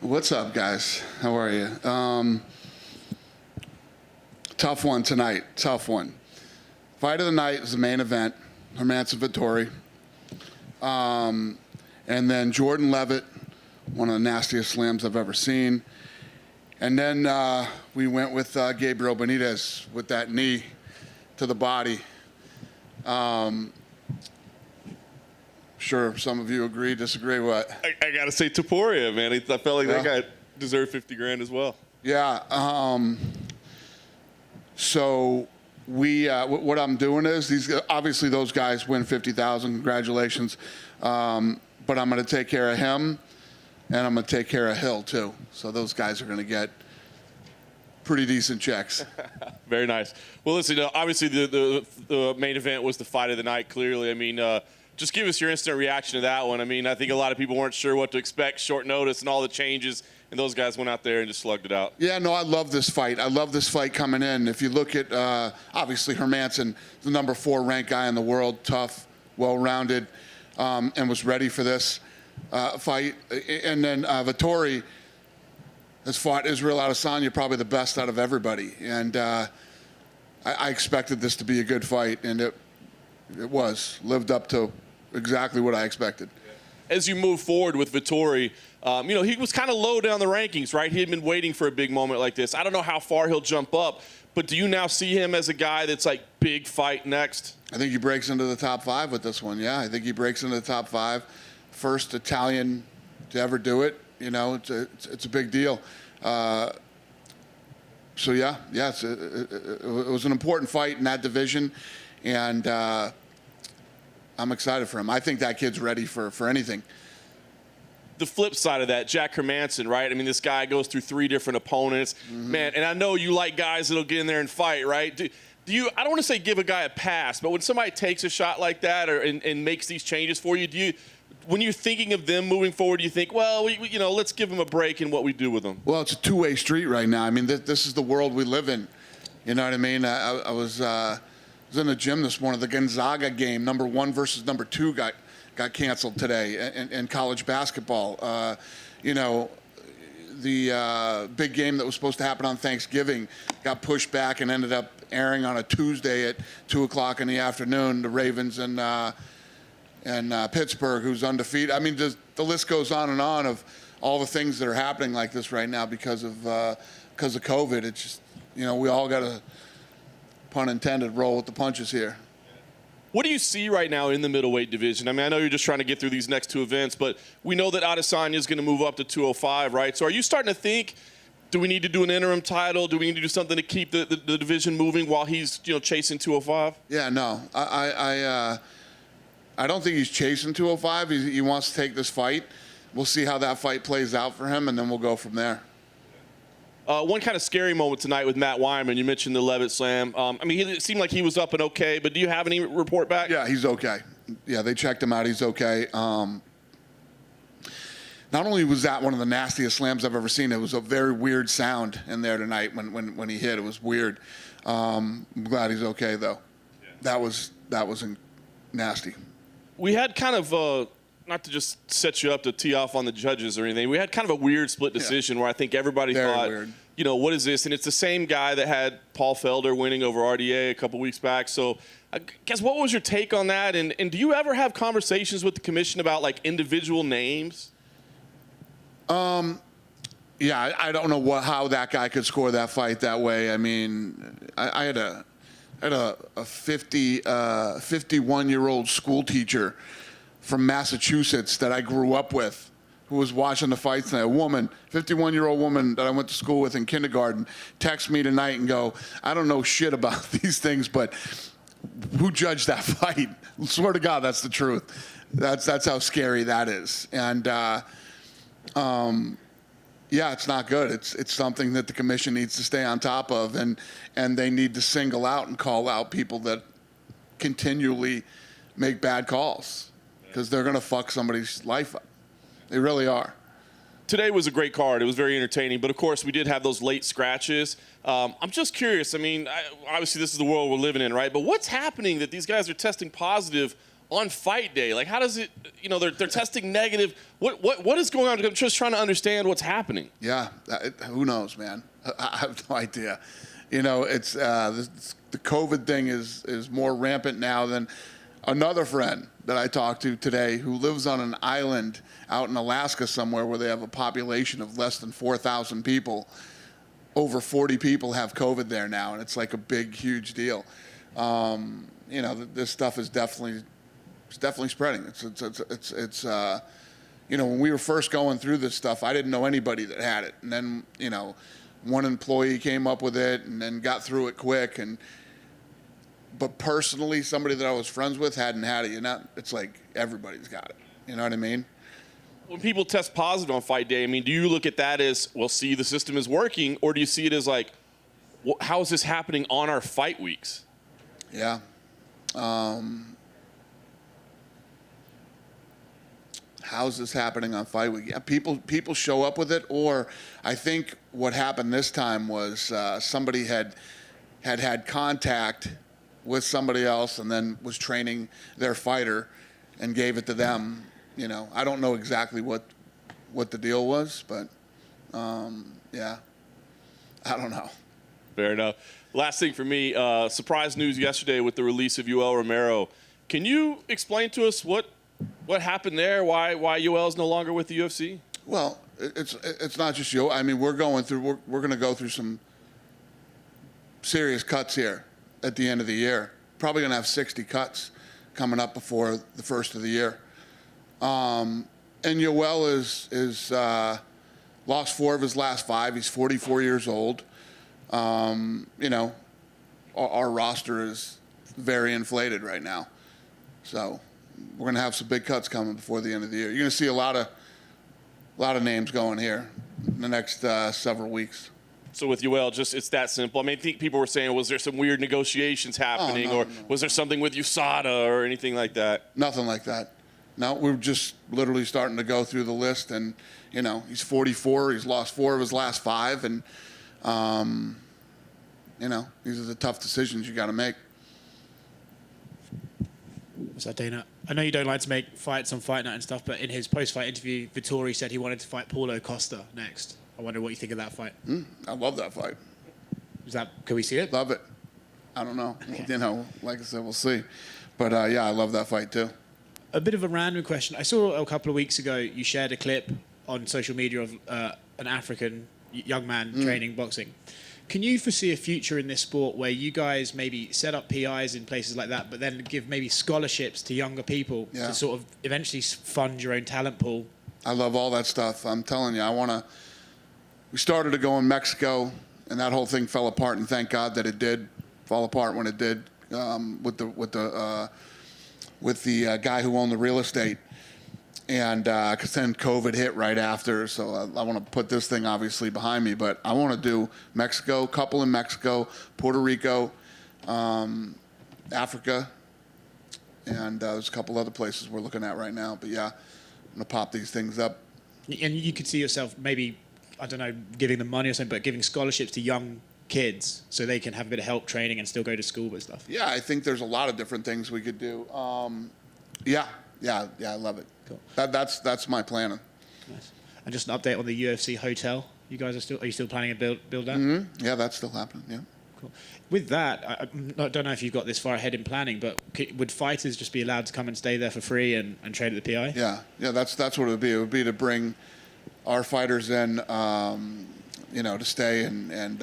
What's up, guys? How are you? Tough one tonight. Tough one. Fight of the night is the main event. Hermanson Vettori. And then Jordan Levitt, one of the nastiest slams I've ever seen. And then we went with Gabriel Benitez with that knee to the body. Sure, some of you agree, disagree. What? I got to say Topuria, man. I felt like that guy deserved 50 grand as well. Yeah. So what I'm doing is obviously those guys win 50,000. Congratulations. But I'm going to take care of him, and I'm going to take care of Hill too. So those guys are going to get pretty decent checks. Very nice. Well, listen, obviously the main event was the fight of the night. Clearly, I mean. Just give us your instant reaction to that one. I mean, I think a lot of people weren't sure what to expect, short notice and all the changes, and those guys went out there and just slugged it out. Yeah, no, I love this fight. I love this fight coming in. If you look at, obviously, Hermanson, the number 4 ranked guy in the world, tough, well-rounded, and was ready for this fight. And then Vettori has fought Israel Adesanya, probably the best out of everybody. And I expected this to be a good fight, and it lived up to exactly what I expected. As you move forward with Vettori, he was kind of low down the rankings, right? He had been waiting for a big moment like this. I don't know how far he'll jump up, but do you now see him as a guy that's like big fight next? I think he breaks into the top 5 with this one. Yeah, I think he breaks into the top 5. First Italian to ever do it. You know, it's a big deal. So yeah, it was an important fight in that division, and I'm excited for him. I think that kid's ready for anything. The flip side of that, Jack Hermanson, right? I mean, this guy goes through 3 different opponents. Mm-hmm. Man, and I know you like guys that'll get in there and fight, right? Do you, I don't want to say give a guy a pass, but when somebody takes a shot like that and makes these changes for you, when you're thinking of them moving forward, do you think, well, let's give them a break in what we do with them? Well, it's a two-way street right now. I mean, this is the world we live in. You know what I mean? I was in the gym this morning. The Gonzaga game, number 1 versus number 2, got canceled today in college basketball. The big game that was supposed to happen on Thanksgiving got pushed back and ended up airing on a Tuesday at 2:00 in the afternoon. The Ravens and Pittsburgh, who's undefeated. I mean, the list goes on of all the things that are happening like this right now because of COVID. It's just, we all got to, pun intended, roll with the punches here. What do you see right now in the middleweight division? I mean, I know you're just trying to get through these next 2 events, but we know that Adesanya is going to move up to 205, right? So are you starting to think, do we need to do an interim title? Do we need to do something to keep the division moving while he's chasing 205? Yeah, no. I don't think he's chasing 205. He wants to take this fight. We'll see how that fight plays out for him, and then we'll go from there. One kind of scary moment tonight with Matt Wyman. You mentioned the Levitt slam. It seemed like he was up and okay, but do you have any report back? Yeah, he's okay. Yeah, they checked him out. He's okay. Not only was that one of the nastiest slams I've ever seen, it was a very weird sound in there tonight when he hit. It was weird. I'm glad he's okay, though. Yeah. That was nasty. We had kind of not to just set you up to tee off on the judges or anything, we had kind of a weird split decision where I think everybody thought, weird. What is this? And it's the same guy that had Paul Felder winning over RDA a couple weeks back. So I guess what was your take on that? And do you ever have conversations with the commission about, like, individual names? Yeah, I don't know how that guy could score that fight that way. I mean, I had a 51-year-old school teacher from Massachusetts that I grew up with, who was watching the fights tonight. A woman, 51-year-old woman that I went to school with in kindergarten, text me tonight and go, I don't know shit about these things, but who judged that fight? I swear to God, that's the truth. That's how scary that is. And yeah, it's not good. It's something that the commission needs to stay on top of, and they need to single out and call out people that continually make bad calls, because they're going to fuck somebody's life up. They really are. Today was a great card. It was very entertaining. But, of course, we did have those late scratches. I'm just curious. I mean, obviously this is the world we're living in, right? But what's happening that these guys are testing positive on fight day? Like, how does it, they're testing negative. What is going on? I'm just trying to understand what's happening. Yeah, who knows, man? I have no idea. It's the COVID thing is more rampant now than another friend that I talked to today who lives on an island out in Alaska somewhere where they have a population of less than 4,000 people. Over 40 people have COVID there now, and it's like a big, huge deal. This stuff is definitely spreading. It's when we were first going through this stuff, I didn't know anybody that had it, and then one employee came up with it and then got through it quick. But personally, somebody that I was friends with hadn't had it. It's like everybody's got it. You know what I mean? When people test positive on fight day, do you look at that as, well, see, the system is working, or do you see it as like, how is this happening on our fight weeks? Yeah. How's this happening on fight week? Yeah, people show up with it, or I think what happened this time was somebody had contact with somebody else and then was training their fighter and gave it to them. I don't know exactly what the deal was, but yeah, I don't know. Fair enough. Last thing for me, surprise news yesterday with the release of Yoel Romero. Can you explain to us what happened there? Why Yoel's no longer with the UFC? Well, it's not just Yoel. We're going to go through some serious cuts here at the end of the year. Probably going to have 60 cuts coming up before the first of the year. And Yoel is lost 4 of his last 5. He's 44 years old. Our roster is very inflated right now. So we're going to have some big cuts coming before the end of the year. You're going to see a lot of names going here in the next several weeks. So with Yoel, it's that simple. I think people were saying, was there some weird negotiations happening, was there something with USADA or anything like that? Nothing like that. No, we're just literally starting to go through the list, and he's 44. He's lost 4 of his last 5, and these are the tough decisions you got to make. So Dana, I know you don't like to make fights on Fight Night and stuff, but in his post-fight interview, Vettori said he wanted to fight Paulo Costa next. I wonder what you think of that fight. I love that fight. Can we see it? Love it. I don't know. Okay. Like I said, we'll see. But yeah, I love that fight too. A bit of a random question. I saw a couple of weeks ago you shared a clip on social media of an African young man training boxing. Can you foresee a future in this sport where you guys maybe set up PIs in places like that, but then give maybe scholarships to younger people to sort of eventually fund your own talent pool? I love all that stuff. I'm telling you, we started to go in Mexico, and that whole thing fell apart, and thank God that it did fall apart when it did with the guy who owned the real estate. And because then COVID hit right after, so I want to put this thing obviously behind me, but I want to do Mexico, couple in Mexico, Puerto Rico, Africa, and there's a couple other places we're looking at right now. But yeah, I'm going to pop these things up. And you could see yourself maybe, I don't know, giving them money or something, but giving scholarships to young kids so they can have a bit of help training and still go to school with stuff. Yeah, I think there's a lot of different things we could do. Yeah, I love it. Cool. That's my plan. Nice. And just an update on the UFC hotel. You guys are you still planning to build that? Mm-hmm. Yeah, that's still happening. Yeah. Cool. With that, I don't know if you've got this far ahead in planning, but would fighters just be allowed to come and stay there for free and train at the PI? Yeah, that's what it would be. It would be to bring our fighters in, to stay and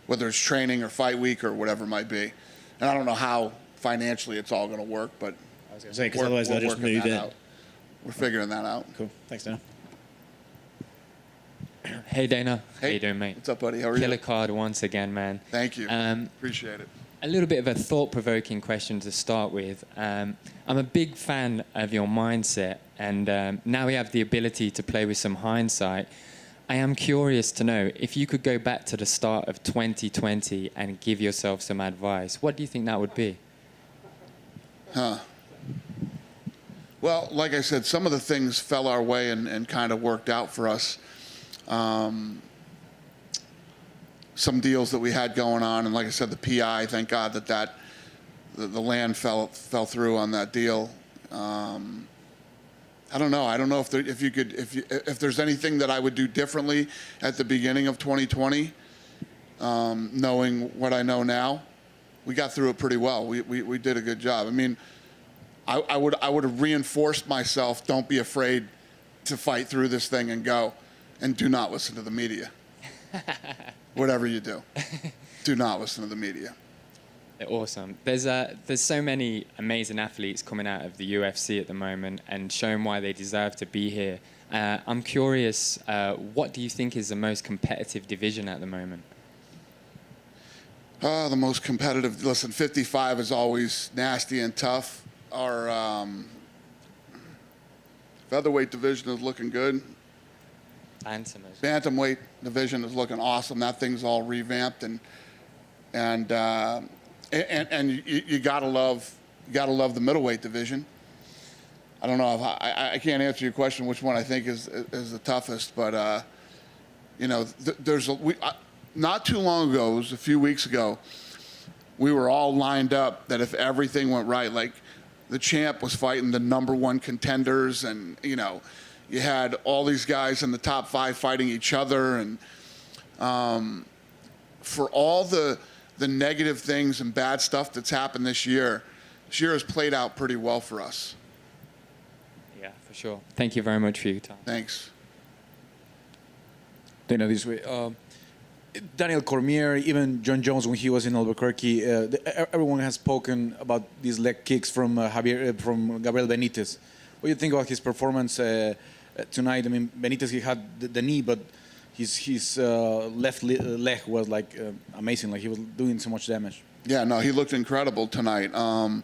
whether it's training or fight week or whatever it might be. And I don't know how financially it's all going to work, but I was going to say, because otherwise they'll just move in. We're figuring that out. Cool. Thanks, Dana. Hey, Dana. Hey. How you doing, mate? What's up, buddy? How are you? Killer card once again, man. Thank you. Appreciate it. A little bit of a thought-provoking question to start with. I'm a big fan of your mindset, and now we have the ability to play with some hindsight. I am curious to know, if you could go back to the start of 2020 and give yourself some advice, what do you think that would be? Well, like I said, some of the things fell our way and kind of worked out for us. Some deals that we had going on, and like I said, the PI, thank God that the land fell through on that deal. I don't know. I don't know if if there's anything that I would do differently at the beginning of 2020, knowing what I know now. We got through it pretty well. We did a good job. I mean, I would have reinforced myself. Don't be afraid to fight through this thing and go, and do not listen to the media. Whatever you do, do not listen to the media. They're awesome. There's so many amazing athletes coming out of the UFC at the moment and showing why they deserve to be here. I'm curious, what do you think is the most competitive division at the moment? The most competitive. Listen, 55 is always nasty and tough. Our featherweight division is looking good. Bantamweight division is looking awesome. That thing's all revamped and you gotta love the middleweight division. I don't know if I can't answer your question which one I think is the toughest, but you know, not too long ago, it was a few weeks ago, we were all lined up that if everything went right, like the champ was fighting the #1 contenders, and you know, you had all these guys in the top 5 fighting each other, and for all the negative things and bad stuff that's happened this year has played out pretty well for us. Yeah, for sure. Thank you very much for your time. Thanks. Dana, this way. Daniel Cormier, even John Jones when he was in Albuquerque, everyone has spoken about these leg kicks from Gabriel Benitez. What do you think about his performance tonight? I mean, Benitez, he had the knee, but his left leg was like amazing. Like he was doing so much damage. Yeah, no, he looked incredible tonight. And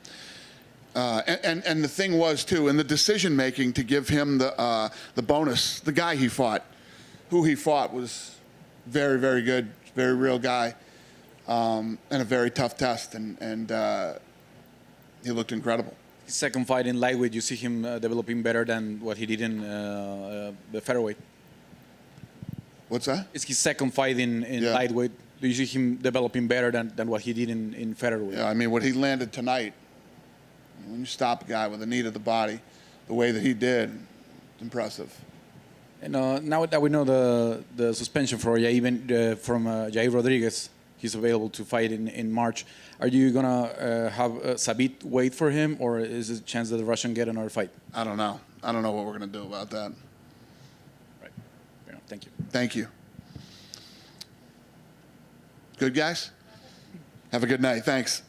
the thing was too, in the decision making to give him the bonus, the guy who he fought was very, very good, very real guy, and a very tough test, and he looked incredible. His second fight in lightweight, you see him developing better than what he did in the featherweight. What's that? It's his second fight in lightweight. Do you see him developing better than what he did in featherweight? Yeah, I mean, what he landed tonight, when you stop a guy with a knee to the body, the way that he did, it's impressive. And now that we know the suspension for from Jair Rodriguez, he's available to fight in March. Are you gonna have Sabit wait for him, or is there a chance that the Russian get another fight? I don't know. I don't know what we're gonna do about that. Right. Yeah, thank you. Thank you. Good guys. Have a good night. Thanks.